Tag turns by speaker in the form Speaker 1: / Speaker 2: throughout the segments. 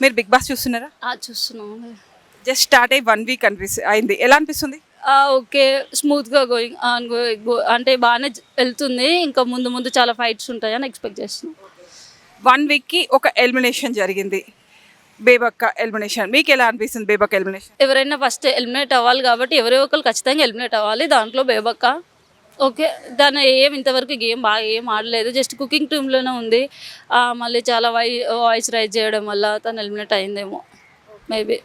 Speaker 1: మీరు big boss చూస్తున్నారా?
Speaker 2: చూస్తున్నాం.
Speaker 1: జస్ట్ స్టార్ట్ అయ్యి 1 వీక్ అయింది. ఎలా అనిపిస్తుంది?
Speaker 2: ఓకే. స్మూత్గా గోయింగ్ ఆన్ అంటే బాగానే వెళ్తుంది. ఇంకా ముందు ముందు చాలా ఫైట్స్ ఉంటాయని ఎక్స్పెక్ట్ చేస్తున్నాం.
Speaker 1: 1 వీక్కి ఒక ఎలిమినేషన్ జరిగింది, బేబక్క ఎలిమినేషన్. మీకు ఎలా అనిపిస్తుంది బేబక్క ఎలిమినేషన్?
Speaker 2: ఎవరైనా ఫస్ట్ ఎలిమినేట్ అవ్వాలి కాబట్టి ఎవరో ఒకరు ఖచ్చితంగా ఎలిమినేట్ అవ్వాలి. దాంట్లో బేబక్క ఓకే. దాని ఇంతవరకు గేమ్ బాగా ఏం ఆడలేదు, జస్ట్ కుకింగ్ టీంలోనే ఉంది. మళ్ళీ చాలా వాయిస్ రైజ్ చేయడం వల్ల తను ఎలిమినేట్ అయిందేమో మేబీ.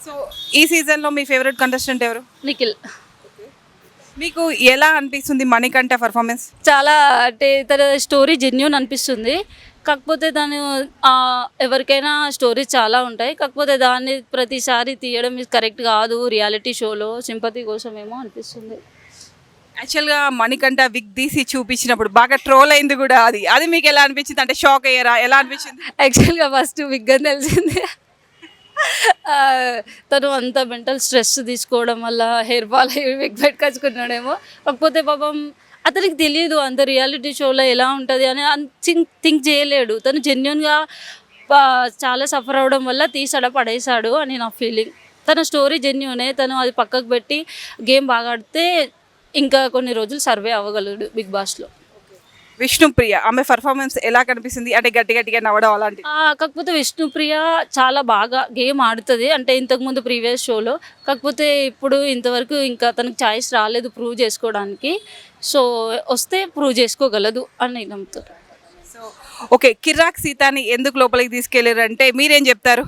Speaker 1: సో ఈ సీజన్లో మీ ఫేవరెట్ కంటెస్టెంట్ ఎవరు?
Speaker 2: నిఖిల్.
Speaker 1: మీకు ఎలా అనిపిస్తుంది మణికంఠ పర్ఫార్మెన్స్?
Speaker 2: చాలా అంటే తన స్టోరీ జెన్యూన్ అనిపిస్తుంది. కాకపోతే తను ఎవరికైనా స్టోరీస్ చాలా ఉంటాయి, కాకపోతే దాన్ని ప్రతిసారి తీయడం కరెక్ట్ కాదు. రియాలిటీ షోలో సింపతి కోసమేమో అనిపిస్తుంది.
Speaker 1: యాక్చువల్గా మణికంఠ విగ్ తీసి చూపించినప్పుడు బాగా ట్రోల్ అయింది కూడా. అది మీకు ఎలా అనిపించింది? అంటే షాక్ అయ్యారా? ఎలా అనిపించింది?
Speaker 2: యాక్చువల్గా ఫస్ట్ విగ్ అని తెలిసింది. తను అంత మెంటల్ స్ట్రెస్ తీసుకోవడం వల్ల హెయిర్ ఫాల్ అయ్యి విగ్ పెట్టుకొచ్చుకున్నాడేమో. కాకపోతే పాపం అతనికి తెలియదు అంత రియాలిటీ షోలో ఎలా ఉంటుంది అని థింక్ చేయలేడు. తను జెన్యున్గా చాలా సఫర్ అవడం వల్ల తీసాడ పడేశాడు అని నా ఫీలింగ్. తన స్టోరీ జెన్యునే. తను అది పక్కకు పెట్టి గేమ్ బాగా ఆడితే ఇంకా కొన్ని రోజులు సర్వే అవ్వగలడు బిగ్ బాస్లో.
Speaker 1: విష్ణుప్రియ, ఆమె పర్ఫార్మెన్స్ ఎలా కనిపిస్తుంది? అంటే గట్టిగా నవ్వడం అలాంటి.
Speaker 2: కాకపోతే విష్ణుప్రియ చాలా బాగా గేమ్ ఆడుతుంది, అంటే ఇంతకుముందు ప్రీవియస్ షోలో. కాకపోతే ఇప్పుడు ఇంతవరకు ఇంకా తనకు ఛాయిస్ రాలేదు ప్రూవ్ చేసుకోవడానికి. సో వస్తే ప్రూవ్ చేసుకోగలదు అని నమ్ముతారు.
Speaker 1: సో ఓకే, కిర్రాక్ సీతాని ఎందుకు లోపలికి తీసుకెళ్ళారు అంటే మీరేం చెప్తారు?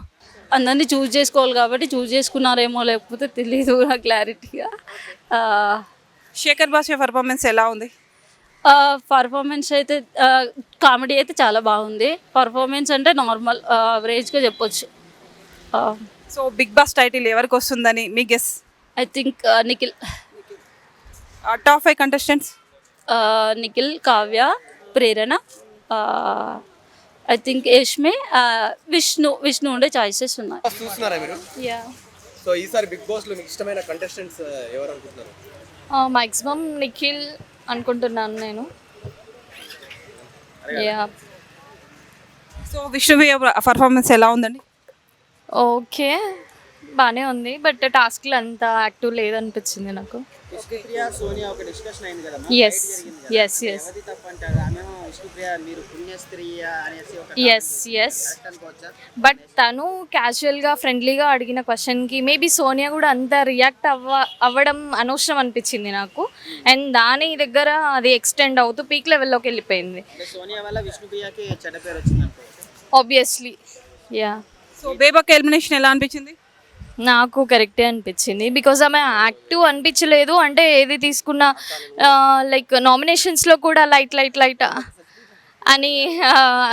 Speaker 2: అందరినీ చూస్ చేసుకోవాలి కాబట్టి చూస్ చేసుకున్నారేమో, లేకపోతే తెలీదు నాకు క్లారిటీగా.
Speaker 1: శేఖర్ భాష పర్ఫార్మెన్స్ ఎలా ఉంది?
Speaker 2: పర్ఫార్మెన్స్ అయితే కామెడీ అయితే చాలా బాగుంది. పర్ఫార్మెన్స్ అంటే నార్మల్ యావరేజ్గా చెప్పొచ్చు.
Speaker 1: సో బిగ్ బాస్ టైటిల్ ఎవరికి వస్తుందని మీ guess?
Speaker 2: I think Nikhil.
Speaker 1: Top 5 contestants?
Speaker 2: Nikhil, Kavya, Prerana, I think Yashmi, Vishnu ఉండే ఛాయిసెస్ ఉన్నాయి.
Speaker 3: చూస్తున్నారా మీరు?
Speaker 2: యా.
Speaker 3: సో ఈసారి బిగ్ బాస్ లో మీకు ఇష్టమైన కంటెస్టెంట్స్ ఎవరు అనుకుంటున్నారు?
Speaker 4: మ్యాక్సిమం నిఖిల్ అనుకుంటున్నాను నేను. యా.
Speaker 1: సో విష్ణుప్రియ పర్ఫార్మెన్స్ ఎలా ఉందండి?
Speaker 4: ఓకే, బాగానే ఉంది, బట్ టాస్క్లు అంత యాక్టివ్ లేదనిపించింది నాకు.
Speaker 5: విష్ణుప్రియ సోనియా ఒక డిస్కషన్ అయింది కదా.
Speaker 4: ఎస్ ఎస్ ఎస్
Speaker 5: ఎవరి తప్పు అంటారు? ఆమెమో విష్ణుప్రియ మీరు పుణ్యస్త్రీ అనేసి ఒక
Speaker 4: ఎస్ ఎస్ బట్ తను క్యాజువల్గా ఫ్రెండ్లీగా అడిగిన క్వశ్చన్కి మేబీ సోనియా కూడా అంత రియాక్ట్ అవ్వడం అనవసరం అనిపించింది నాకు. అండ్ దాని దగ్గర అది ఎక్స్టెండ్ అవుతూ పీక్ లెవెల్లోకి వెళ్ళిపోయింది.
Speaker 5: సోనియా వల్ల విష్ణుప్రియకి చెడ్డ పేరు వచ్చింది అనుకో.
Speaker 4: ఆబ్వియస్లీ. యా.
Speaker 1: సో బేబక్క ఎలిమినేషన్ ఎలా అనిపించింది?
Speaker 4: నాకు కరెక్టే అనిపించింది, బికాజ్ ఆమె యాక్టివ్ అనిపించలేదు. అంటే ఏది తీసుకున్న లైక్ నామినేషన్స్లో కూడా లైట్ అని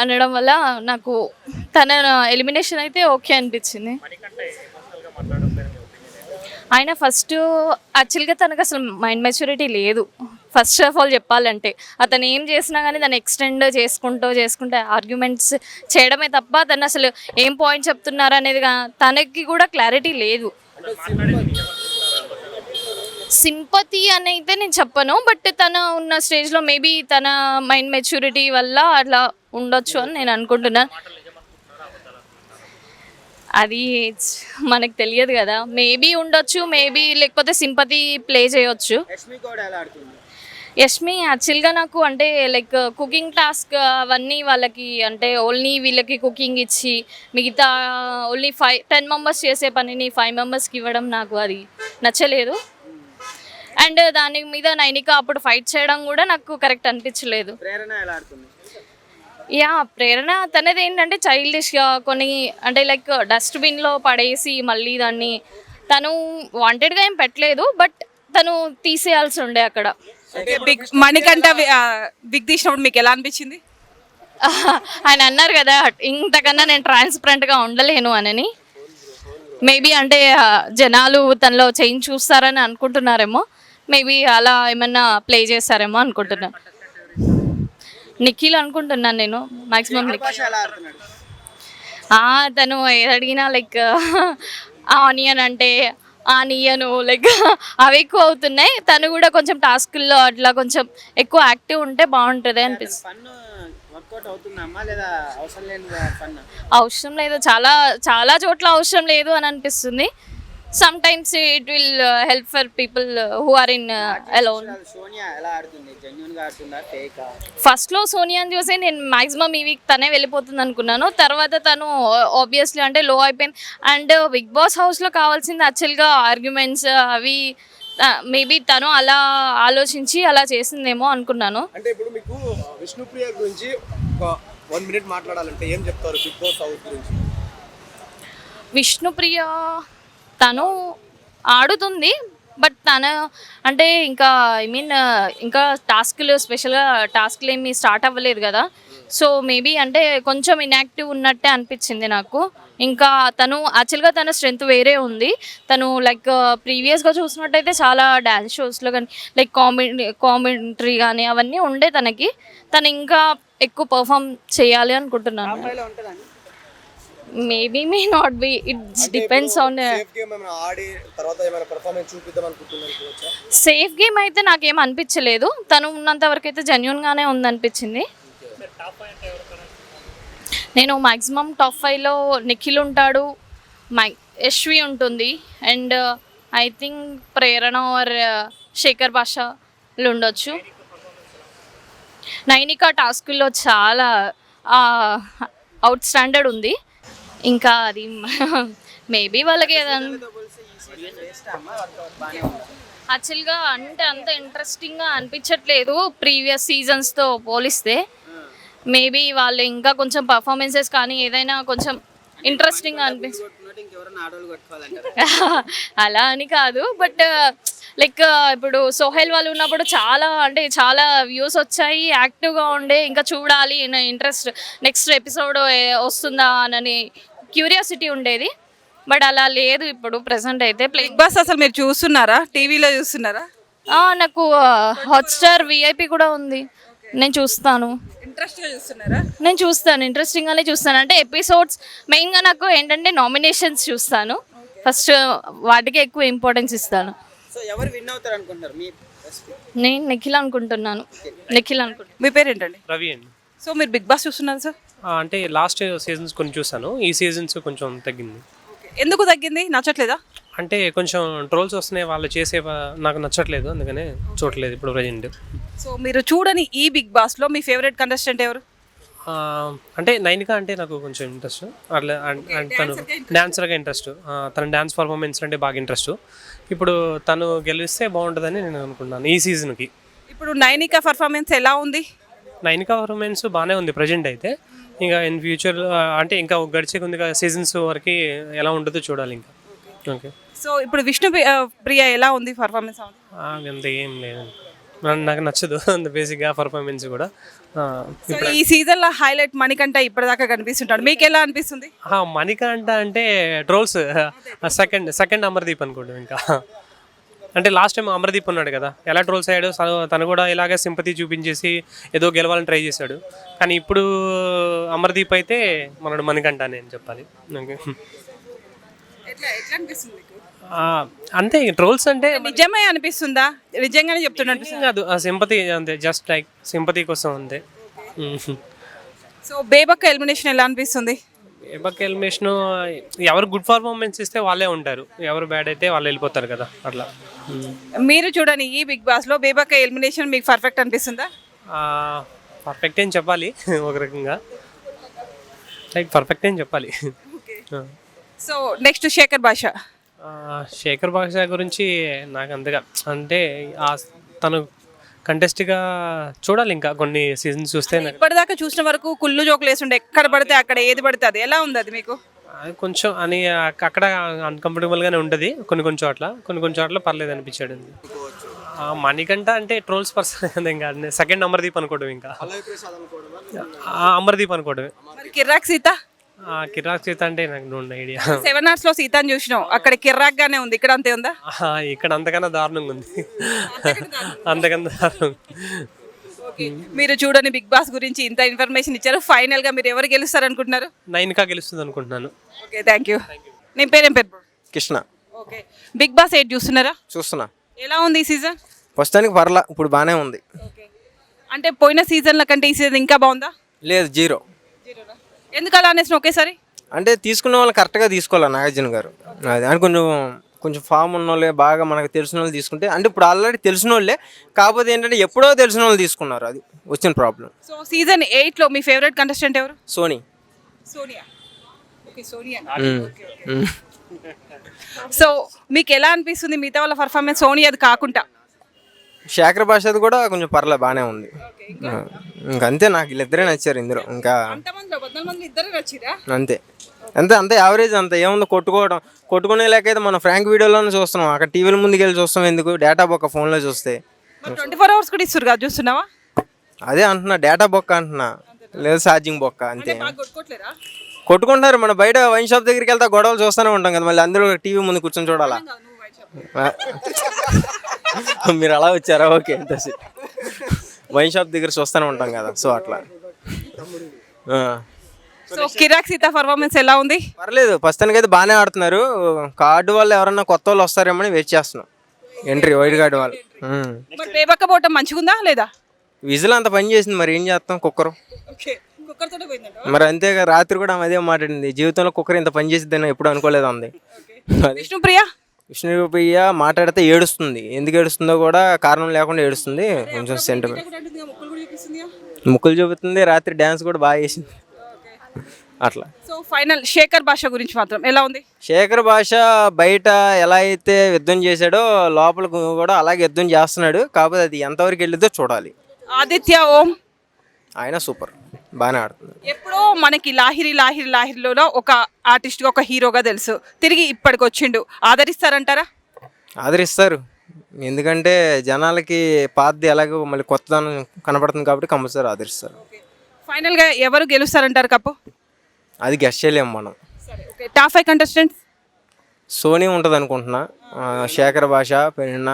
Speaker 4: అనడం వల్ల నాకు తన ఎలిమినేషన్ అయితే ఓకే అనిపించింది. ఆయన ఫస్ట్ యాక్చువల్గా తనకు అసలు మైండ్ మెచ్యూరిటీ లేదు. ఫస్ట్ ఆఫ్ ఆల్ చెప్పాలంటే అతను ఏం చేసినా కానీ దాన్ని ఎక్స్టెండ్ చేసుకుంటూ ఆర్గ్యుమెంట్స్ చేయడమే తప్ప తను అసలు ఏం పాయింట్ చెప్తున్నారు అనేది తనకి కూడా క్లారిటీ లేదు. సింపతి అని అయితే నేను చెప్పను, బట్ తన ఉన్న స్టేజ్లో మేబీ తన మైండ్ మెచ్యూరిటీ వల్ల అట్లా ఉండొచ్చు అని నేను అనుకుంటున్నాను. అది మనకు తెలియదు కదా, మేబీ ఉండొచ్చు, మేబీ లేకపోతే సింపతి ప్లే చేయొచ్చు. యష్మి యాక్చువల్గా నాకు అంటే లైక్ కుకింగ్ టాస్క్ అవన్నీ వాళ్ళకి అంటే ఓన్లీ వీళ్ళకి కుకింగ్ ఇచ్చి మిగతా ఓన్లీ 10 మెంబర్స్ చేసే పనిని 5 మెంబర్స్కి ఇవ్వడం నాకు అది నచ్చలేదు. అండ్ దాని మీద నైనిక అప్పుడు ఫైట్ చేయడం కూడా నాకు కరెక్ట్ అనిపించలేదు. యా, ప్రేరణ తనది ఏంటంటే చైల్డిష్గా కొన్ని అంటే లైక్ డస్ట్బిన్లో పడేసి మళ్ళీ దాన్ని తను వాంటెడ్గా ఏం పెట్టలేదు, బట్ తను తీసేయాల్సి ఉండే అక్కడ.
Speaker 1: మణికంఠ బిగ్ తీసినప్పుడు మీకు ఎలా అనిపించింది?
Speaker 4: ఆయన అన్నారు కదా ఇంతకన్నా నేను ట్రాన్స్పరెంట్గా ఉండలేను అని. మేబీ అంటే జనాలు తనలో చేంజ్ చూస్తారని అనుకుంటున్నారేమో, మేబీ అలా ఏమన్నా ప్లే చేస్తారేమో అనుకుంటున్నాను. నిఖిల్ అనుకుంటున్నాను నేను మ్యాక్సిమం. తను ఏది అడిగినా లైక్ ఆనియన్ అంటే ఆనియను లైక్ అవి ఎక్కువ అవుతున్నాయి. తను కూడా కొంచెం టాస్క్ల్లో అట్లా కొంచెం ఎక్కువ యాక్టివ్ ఉంటే బాగుంటుంది అనిపిస్తుంది.
Speaker 5: వర్కౌట్ అవుతుందమ్మా లేదా అవసరం లేని పన్న?
Speaker 4: అవసరం లేదు, చాలా చాలా చోట్ల అవసరం లేదు అని అనిపిస్తుంది. Some times it will help for people who are in alone.
Speaker 5: Sonia ఎలా ఆడుతుంది? జెన్యున్ గా ఆడుతుందా ఫేకా?
Speaker 4: ఫస్ట్లో సోనియాని చూసి నేను మాక్సిమం ఈ వీక్ తనే వెళ్ళిపోతుంది అనుకున్నాను. తర్వాత తను ఆబ్వియస్లీ అంటే లో అయిపోయింది. అండ్ బిగ్ బాస్ హౌస్లో కావాల్సింది యాక్చువల్గా ఆర్గ్యుమెంట్స్ అవి. మేబీ తను అలా ఆలోచించి అలా చేసిందేమో అనుకున్నాను.
Speaker 3: అంటే ఇప్పుడు మీకు విష్ణుప్రియ గురించి ఒక 1 minute మాట్లాడాలంటే ఏం చెప్తారు బిగ్ బాస్ హౌస్ గురించి?
Speaker 4: విష్ణుప్రియ తను ఆడుతుంది, బట్ తను అంటే ఇంకా ఇంకా టాస్క్లు స్పెషల్గా టాస్క్లు ఏమీ స్టార్ట్ అవ్వలేదు కదా. సో మేబీ అంటే కొంచెం ఇన్యాక్టివ్ ఉన్నట్టే అనిపించింది నాకు. ఇంకా తను యాక్చువల్గా తన స్ట్రెంత్ వేరే ఉంది. తను లైక్ ప్రీవియస్గా చూసినట్టయితే చాలా డ్యాన్స్ షోస్లో కానీ లైక్ కామెంటరీ కానీ అవన్నీ ఉండే తనకి. తను ఇంకా ఎక్కువ పర్ఫామ్ చేయాలి అనుకుంటున్నాను. Maybe may not be, it's depends on.
Speaker 3: Safe game ఏమైనా ఆడి తర్వాత ఏమైనా పర్ఫార్మెన్స్ చూపిద్దాం అనుకుంటున్నారు?
Speaker 4: సేఫ్ గేమ్ అయితే నాకేం అనిపించలేదు. తను ఉన్నంత వరకు అయితే జెన్యున్గానే ఉందనిపించింది. నేను మ్యాక్సిమం టాప్ 5లో నిఖిల్ ఉంటాడు, యశ్వి ఉంటుంది, and I think Prerana or Shekhar భాషలు ఉండొచ్చు. నైనికా టాస్కుల్లో చాలా అవుట్ స్టాండర్డ్ ఉంది. ఇంకా అది మేబీ వాళ్ళకి ఏదన్నా యాక్చువల్గా అంటే అంత ఇంట్రెస్టింగ్గా అనిపించట్లేదు ప్రీవియస్ సీజన్స్తో పోలిస్తే. మేబీ వాళ్ళు ఇంకా కొంచెం పర్ఫార్మెన్సెస్ కానీ ఏదైనా కొంచెం ఇంట్రెస్టింగ్గా అనిపిస్తుంది. అలా అని కాదు, బట్ లైక్ ఇప్పుడు సోహెల్ వాళ్ళు ఉన్నప్పుడు చాలా అంటే చాలా వ్యూస్ వచ్చాయి, యాక్టివ్గా ఉండే, ఇంకా చూడాలి ఇంట్రెస్ట్ నెక్స్ట్ ఎపిసోడ్ వస్తుందా అని క్యూరియాసిటీ ఉండేది. బట్ అలా లేదు ఇప్పుడు ప్రెసెంట్ అయితే.
Speaker 1: బిగ్ బాస్ అసలు మీరు చూస్తున్నారా? టీవీలో చూస్తున్నారా?
Speaker 4: నాకు హాట్స్టార్ విఐపి కూడా ఉంది, నేను చూస్తాను.
Speaker 1: ఇంట్రెస్ట్గా చూస్తున్నారా?
Speaker 4: నేను చూస్తాను, ఇంట్రెస్టింగ్గానే చూస్తాను. అంటే ఎపిసోడ్స్ మెయిన్గా నాకు ఏంటంటే నామినేషన్స్ చూస్తాను ఫస్ట్, వాటికి ఎక్కువ ఇంపార్టెన్స్ ఇస్తాను.
Speaker 5: సో ఎవరు విన్ అవుతారు అనుకుంటారు మీ?
Speaker 4: నేను నిఖిల్ అనుకుంటున్నాను.
Speaker 1: మీ పేరేంటండి?
Speaker 6: రవి అండి.
Speaker 1: సో మీరు బిగ్ బాస్ చూస్తున్నారు సార్?
Speaker 6: అంటే లాస్ట్ సీజన్స్ కొన్ని చూసాను, ఈ సీజన్స్ కొంచెం తగ్గింది.
Speaker 1: ఎందుకు తగ్గింది? నచ్చట్లేదా?
Speaker 6: అంటే కొంచెం ట్రోల్స్ వస్తున్నాయి, వాళ్ళు చేసే నాకు నచ్చట్లేదు, అందుకనే చూడలేదు ఇప్పుడు ప్రజెంట్.
Speaker 1: సో మీరు చూడని ఈ బిగ్ బాస్లో మీ ఫేవరెట్ కంటెస్టెంట్ ఎవరు?
Speaker 6: అంటే నైనిక అంటే నాకు కొంచెం ఇంట్రెస్ట్, అట్లా తను డాన్సర్గా ఇంట్రెస్ట్, తన డ్యాన్స్ పర్ఫార్మెన్స్ అంటే బాగా ఇంట్రెస్ట్. ఇప్పుడు తను గెలిస్తే బాగుంటుందని నేను అనుకున్నాను ఈ సీజన్కి.
Speaker 1: ఇప్పుడు నైనిక పర్ఫార్మెన్స్ ఎలా ఉంది?
Speaker 6: నైనిక పర్ఫార్మెన్స్ బాగానే ఉంది ప్రజెంట్ అయితే. ఇంకా ఇన్ ఫ్యూచర్ అంటే ఇంకా గడిచే కొద్దిగా సీజన్స్ వరకు ఎలా ఉంటుందో చూడాలి ఇంకా. ఓకే.
Speaker 1: సో ఇప్పుడు విష్ణు ప్రియ ఎలా ఉంది పర్ఫార్మెన్స్?
Speaker 6: అంత ఏం లేదు, నాకు నచ్చదు అంత బేసిక్గా పర్ఫార్మెన్స్ కూడా.
Speaker 1: ఈ సీజన్లో హైలైట్ మణికంఠ ఇప్పటిదాకా కనిపిస్తుంటాడు, మీకు ఎలా అనిపిస్తుంది?
Speaker 6: మణికంఠ అంటే ట్రోల్స్ సెకండ్ అమర్దీప్ అనుకోండి. ఇంకా అంటే లాస్ట్ టైం అమర్దీప్ ఉన్నాడు కదా, ఎలా ట్రోల్స్ అయ్యాడు, తను కూడా ఇలాగే సింపతి చూపించేసి ఏదో గెలవాలని ట్రై చేశాడు. కానీ ఇప్పుడు అమర్దీప్ అయితే మనడు మణికంఠ అని చెప్పాలి. అంతే, ట్రోల్స్ అంటే
Speaker 1: నిజమే అనిపిస్తుందా? నిజంగానే చెప్తున్నాడు
Speaker 6: కాదు, సింపతి అంతే, జస్ట్ లైక్ సింపతి కోసం అంతే.
Speaker 1: సో బేబక్క ఎలిమినేషన్ ఎలా అనిపిస్తుంది?
Speaker 6: బేబక్క ఎలిమినేషన్ ఎవరు గుడ్ పర్ఫార్మెన్స్ ఇస్తే వాళ్ళే ఉంటారు, ఎవరు బ్యాడ్ అయితే వాళ్ళు వెళ్ళిపోతారు కదా, అట్లా.
Speaker 1: మీరు చూడండి ఈ బిగ్ బాస్లో బేబక్క ఎలిమినేషన్ మీకు పర్ఫెక్ట్ అనిపిస్తుందా?
Speaker 6: పర్ఫెక్ట్ అని చెప్పాలి ఒక రకంగా, లైక్ పర్ఫెక్ట్ అని చెప్పాలి.
Speaker 1: సో నెక్స్ట్ శేఖర్ భాష.
Speaker 6: శేఖర్ భాష గురించి నాకు అంతగా అంటే తను కంటెస్ట్గా చూడాలి, ఇంకా కొన్ని సీజన్స్ చూస్తే.
Speaker 1: ఇప్పటిదాకా చూసిన వరకు కుళ్ళు జోకులు వేస్తుండే, ఎక్కడ పడితే అక్కడ ఏది పడితే అది. ఎలా ఉంది అది మీకు?
Speaker 6: కొంచెం అని అక్కడ అన్కంఫర్టబుల్గానే ఉంటుంది కొన్ని చోట్ల పర్లేదు అనిపించాడు. మణికంఠ అంటే ట్రోల్స్ పర్సన్ ఇంకా సెకండ్ అమర్దీప్ అనుకోవడం, ఇంకా అమర్దీప్ అనుకోవడమే.
Speaker 1: కిర్రాక్ సీత?
Speaker 6: కిర్రాక్ సీత అంటే నాకు నో ఐడియా.
Speaker 1: 7 Hours లో సీతని చూసినాం, అక్కడ కిర్రాక్ గానే ఉంది, ఇక్కడ అంతే ఉందా?
Speaker 6: ఇక్కడ అంతకన్నా దారుణంగా ఉంది, అంతకన్నా దారుణం.
Speaker 1: మీరు చూడని బిగ్ బాస్ గురించి ఇంత ఇన్ఫర్మేషన్ ఇచ్చారు. ఫైనల్ గా మీరు ఎవరు గెలుస్తారు అనుకుంటున్నారు?
Speaker 6: నైనికా గెలుస్తుంది అనుకుంటున్నాను.
Speaker 1: Okay, thank you. నేను పేరేం పేరు?
Speaker 3: కృష్ణ.
Speaker 1: ఓకే, బిగ్ బాస్ 8 చూస్తున్నారా?
Speaker 3: చూస్తున్నా.
Speaker 1: ఎలా ఉంది ఈ సీజన్?
Speaker 3: ప్రస్తుతానికి పర్లా, ఇప్పుడు బాగానే ఉంది.
Speaker 1: అంటే పోయిన సీజన్ల కంటే ఈ సీజన్ ఇంకా బాగుందా?
Speaker 7: లేదు, జీరో.
Speaker 1: ఎందుకు అలా అనేసిన ఒకేసారి?
Speaker 7: అంటే తీసుకున్న వాళ్ళు కరెక్ట్గా తీసుకోవాలి నాగార్జున గారు. అది అని కొంచెం ఫామ్ ఉన్న వాళ్ళే, బాగా మనకు తెలిసిన వాళ్ళు తీసుకుంటే, అంటే ఇప్పుడు ఆల్రెడీ తెలిసిన వాళ్ళే, కాకపోతే ఏంటంటే ఎప్పుడో తెలిసిన వాళ్ళు తీసుకున్నారు, అది వచ్చిన ప్రాబ్లం.
Speaker 1: సో సీజన్ 8లో మీ ఫేవరెట్ కంటెస్టెంట్ ఎవరు?
Speaker 7: సోనీ.
Speaker 1: సోనియా. ఓకే, సోనియా.
Speaker 7: ఉమ్, ఉమ్.
Speaker 1: సో మీకు ఎలా అనిపిస్తుంది మిగతా వాళ్ళ పర్ఫార్మెన్స్ సోనియాది కాకుండా?
Speaker 7: శేఖర్ భాషది కూడా కొంచెం పర్లేదు, బాగానే ఉంది. ఇంకంతే, నాకు వీళ్ళిద్దరే నచ్చారు ఇందులో. ఇంకా అంతే అంతే అంతే యావరేజ్, అంత ఏముంది, కొట్టుకునే లేకైతే మనం ఫ్రాంక్ వీడియోలోనే చూస్తున్నాం, అక్కడ టీవీల ముందుకు వెళ్ళి చూస్తాం ఎందుకు, డేటా బొక్క ఫోన్లో చూస్తే.
Speaker 1: 24 hours కూడా ఇస్తారు కదా, చూస్తున్నావా?
Speaker 7: అదే అంటున్నా, డేటా బొక్క అంటున్నా, లేదు ఛార్జింగ్ బొక్క, అంతే. కొట్టుకుంటారు, మన బయట వైన్ షాప్ దగ్గరికి వెళ్తే గొడవలు చూస్తూనే ఉంటాం కదా, మళ్ళీ అందరూ టీవీ ముందు కూర్చొని చూడాలా? మీరు అలా వచ్చారా? ఓకే, వైన్ షాప్ దగ్గర చూస్తూనే ఉంటాం కదా, సో అట్లా.
Speaker 1: సో కిరాక్ సీత పర్ఫార్మెన్స్ ఎలా ఉంది?
Speaker 7: పర్లేదు, ప్రస్తుతానికి అయితే బాగానే ఆడుతున్నారు. కార్డు వాళ్ళు ఎవరన్నా కొత్త వాళ్ళు వస్తారేమో అని వెయిట్ చేస్తున్నాం, ఎంట్రీ వైట్ కార్డు వాళ్ళు.
Speaker 1: మరి పేపక్క పోవటం మంచిగుందా లేదా?
Speaker 7: విజిల్ అంత పని చేసింది, మరి ఏం చేస్తాం, కుక్కరు. మరి అంతేగా, రాత్రి కూడా ఆమె అదే మాట్లాడింది, జీవితంలో కుక్కర్ ఇంత పని చేసిద్దని ఎప్పుడు అనుకోలేదు అంది.
Speaker 1: విష్ణుప్రియ
Speaker 7: విష్ణుప్రియ మాట్లాడితే ఏడుస్తుంది, ఎందుకు ఏడుస్తుందో కూడా కారణం లేకుండా ఏడుస్తుంది, కొంచెం సెంటిమెంట్. ముక్కులు చూపుతుంది, రాత్రి డ్యాన్స్ కూడా బాగా చేసింది అట్లా.
Speaker 1: సో ఫైనల్ శేఖర్ భాష గురించి మాత్రం ఎలా ఉంది?
Speaker 7: శేఖర్ భాష బయట ఎలా అయితే యుద్ధం చేశాడో లోపల కూడా అలాగే యుద్ధం చేస్తున్నాడు, కాకపోతే అది ఎంతవరకు వెళ్ళిద్దో చూడాలి.
Speaker 1: ఆదిత్య ఓం
Speaker 7: ఆయన సూపర్, బాగానే ఆడుతున్నాడు.
Speaker 1: ఎప్పుడో మనకి లాహిరిలో ఒక ఆర్టిస్ట్గా, ఒక హీరోగా తెలుసు, తిరిగి ఇప్పటికి వచ్చిండు, ఆదరిస్తారంటారా?
Speaker 7: ఆదరిస్తారు, ఎందుకంటే జనాలకి పాతది ఎలాగో మళ్ళీ కొత్తదనం కనపడుతుంది కాబట్టి కంపల్సరీ ఆదరిస్తారు.
Speaker 1: ఫైనల్గా ఎవరు గెలుస్తారంటారు కప్పు?
Speaker 7: అది గెస్ట్ చేయలేము మనం.
Speaker 1: Okay, top 5 contestants?
Speaker 7: సోనీ ఉంటుంది అనుకుంటున్నా, శేఖర్ భాష, పెన్న,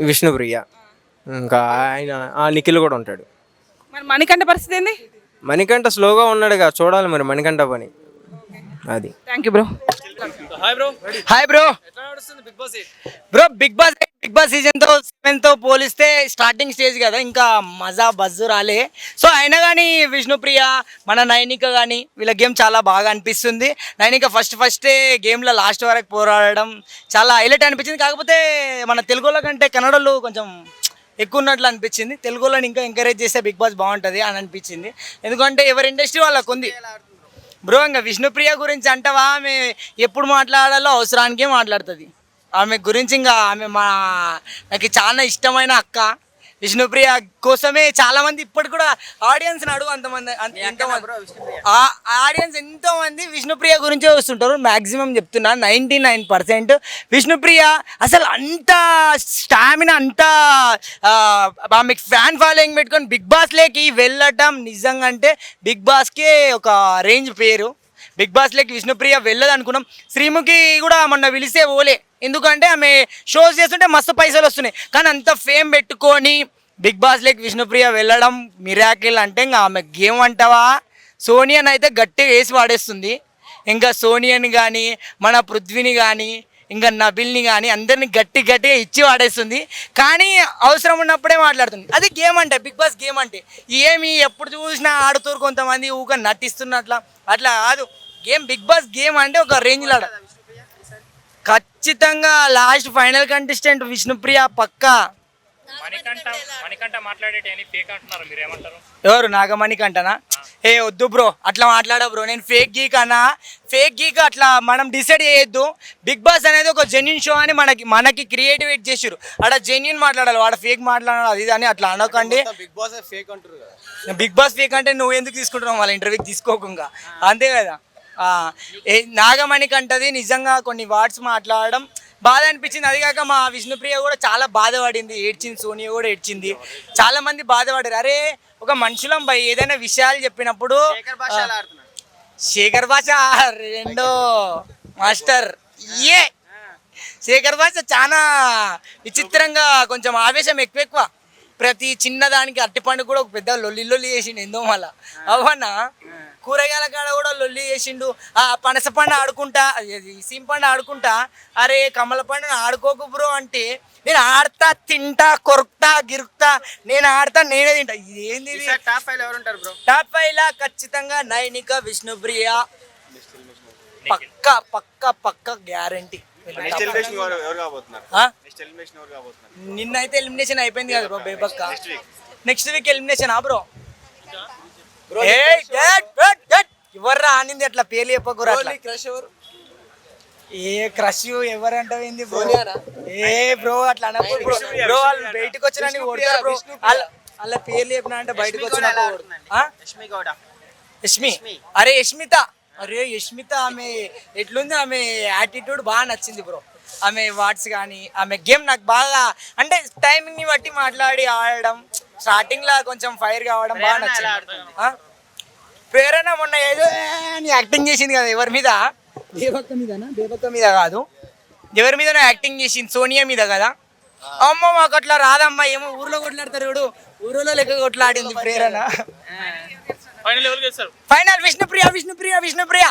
Speaker 7: విష్ణుప్రియ, ఇంకా ఆయన నిఖిల్ కూడా ఉంటాడు.
Speaker 1: మరి మణికంఠ పరిస్థితి ఏంది?
Speaker 7: మణికంఠ స్లోగా ఉన్నాడుగా, చూడాలి మరి మణికంఠ పని అది.
Speaker 1: Thank you bro.
Speaker 5: Hi bro. Bro big boss season 7తో పోలిస్తే స్టార్టింగ్ స్టేజ్ కదా, ఇంకా మజా బజ్జు రాలే. సో అయినా కానీ విష్ణుప్రియ, మన నైనిక కానీ వీళ్ళ గేమ్ చాలా బాగా అనిపిస్తుంది. నైనిక ఫస్టే గేమ్లో లాస్ట్ వరకు పోరాడడం చాలా హైలైట్ అనిపించింది. కాకపోతే మన తెలుగులో కంటే కన్నడలో కొంచెం ఎక్కువ ఉన్నట్లు అనిపించింది. తెలుగులో ఇంకా ఎంకరేజ్ చేస్తే బిగ్ బాస్ బాగుంటుంది అని అనిపించింది, ఎందుకంటే ఎవరి ఇండస్ట్రీ వాళ్ళకు ఉంది. బ్రో ఇంకా విష్ణుప్రియ గురించి అంటవా, ఆమె ఎప్పుడు మాట్లాడాలో అవసరానికే మాట్లాడుతుంది. ఆమె గురించి ఇంకా నాకు చాలా ఇష్టమైన అక్క. విష్ణుప్రియ కోసమే చాలామంది ఇప్పటికి కూడా ఆడియన్స్ని అడుగు, ఆడియన్స్ ఎంతోమంది విష్ణుప్రియ గురించే వస్తుంటారు. మ్యాక్సిమం చెప్తున్నా 99% విష్ణుప్రియ అసలు అంత స్టామినా, అంత ఆమెకు ఫ్యాన్ ఫాలోయింగ్ పెట్టుకొని బిగ్ బాస్లోకి వెళ్ళటం నిజంగా అంటే బిగ్ బాస్కే ఒక రేంజ్ పేరు. బిగ్ బాస్లోకి విష్ణుప్రియ వెళ్ళదు అనుకున్నాం. శ్రీముఖి కూడా మొన్న పిలిస్తే ఓలే, ఎందుకంటే ఆమె షోస్ చేస్తుంటే మస్తు పైసలు వస్తున్నాయి, కానీ అంత ఫేమ్ పెట్టుకొని బిగ్ బాస్లోకి విష్ణుప్రియ వెళ్ళడం మిరాకిల్. అంటే ఇంకా ఆమె గేమ్ అంటావా, సోనియాని అయితే గట్టిగా వేసి వాడేస్తుంది. ఇంకా సోనియాని కానీ, మన పృథ్వీని కానీ, ఇంకా నబిల్ని కానీ అందరినీ గట్టిగా ఇచ్చి వాడేస్తుంది. కానీ అవసరం ఉన్నప్పుడే మాట్లాడుతుంది. అది గేమ్ అంటే, బిగ్ బాస్ గేమ్ అంటే ఏమి ఎప్పుడు చూసినా ఆడుతూరు కొంతమంది ఊక నటిస్తున్నట్లా, అట్లా కాదు గేమ్. బిగ్ బాస్ గేమ్ అంటే ఒక రేంజ్లో ఖచ్చితంగా లాస్ట్ ఫైనల్ కంటెస్టెంట్ విష్ణుప్రియ పక్కా. ఎవరు నాగమణికంటనా? ఏ వద్దు బ్రో, అట్లా మాట్లాడా బ్రో. నేను ఫేక్ గీక్ అట్లా మనం డిసైడ్ చేయొద్దు. బిగ్ బాస్ అనేది ఒక జెన్యున్ షో అని మనకి క్రియేటివేట్ చేసారు. అక్కడ జెన్యున్ మాట్లాడాలి, వాడు ఫేక్ మాట్లాడాలి, అది అని అట్లా అనకండి.
Speaker 3: బిగ్ బాస్ ఫేక్ అంటారు కదా.
Speaker 5: బిగ్ బాస్ ఫేక్ అంటే నువ్వు ఎందుకు తీసుకుంటున్నావు వాళ్ళ ఇంటర్వ్యూకి తీసుకోకుండా, అంతే కదా. నాగమణికంటది నిజంగా కొన్ని వర్డ్స్ మాట్లాడడం బాధ అనిపించింది. అది కాక మా విష్ణుప్రియ కూడా చాలా బాధపడింది, ఏడ్చింది. సోనియా కూడా ఏడ్చింది, చాలా మంది బాధపడారు. అరే ఒక మనుషులం భయ్, ఏదైనా విషయాలు చెప్పినప్పుడు శేఖర్ భాష రెండో మాస్టర్. శేఖర్ భాష చాలా విచిత్రంగా, కొంచెం ఆవేశం ఎక్కువ. ప్రతి చిన్నదానికి అట్టిపండు కూడా ఒక పెద్ద లొల్లి చేసిండు ఎందో మళ్ళా. అవన్నా కూరగాయల కాడ కూడా లొల్లి చేసిండు. ఆ పనస పండు ఆడుకుంటా, సింపండు ఆడుకుంటా, అరే కమల పండుని ఆడుకోకు బ్రో అంటే నేను ఆడతా తింటా కొరుకుతా గిరుకుతా నేను ఆడతా నేనే తింటా ఇది ఏంది ఇది?
Speaker 3: టాప్ 5 ఎవరు ఉంటారు బ్రో?
Speaker 5: టాప్ 5 లా ఖచ్చితంగా నైనిక విష్ణుప్రియ పక్క పక్క పక్క గ్యారంటీ.
Speaker 3: నెక్స్ట్ ఎలిమినేషన్ ఎవరు కాబోతున్నారు? నెక్స్ట్ ఎలిమినేషన్ ఎవరు కాబోతున్నారు?
Speaker 5: నిన్నైతే ఎలిమినేషన్ అయిపోయింది కదా bro Bebakka. Next week elimination bro. ఎవర్రా ఆనింది అట్లా పేర్లు చెప్పకూరా అట్లా.
Speaker 3: క్రష్ ఎవరు?
Speaker 5: ఏ క్రష్ ఎవరంటావు ఏంది బ్రో? ఏ బ్రో అట్లా అనకూడదు బ్రో. బ్రో వాళ్ళు బయటకు వచ్చినా కొడతారు బ్రో. వాళ్ళ పేర్లు చెప్పినా అంటే బయటకు వచ్చినా యష్మి. అరే యష్మిత, అరే యష్మిత ఆమె ఎట్లుంది, ఆమె యాటిట్యూడ్ బాగా నచ్చింది బ్రో. ఆమె వాట్స్ కానీ ఆమె గేమ్ నాకు బాగా అంటే టైమింగ్ని బట్టి మాట్లాడి ఆడడం స్టార్టింగ్లో కొంచెం ఫైర్ కావడం బాగా నచ్చింది. ప్రేరణ మొన్న ఏదో యాక్టింగ్ చేసింది కదా ఎవరి మీద, బేబక్క మీదనా? బేబక్క మీద కాదు, ఎవరి మీదనో యాక్టింగ్ చేసింది, సోనియా మీద కదా. అమ్మ మాకు అట్లా రాదమ్మా, ఏమో ఊర్లో కొట్లాడతారు చూడు, ఊరిలో లెక్క కొట్లాడింది ప్రేరణ. ఫైనల్ విష్ణుప్రియ.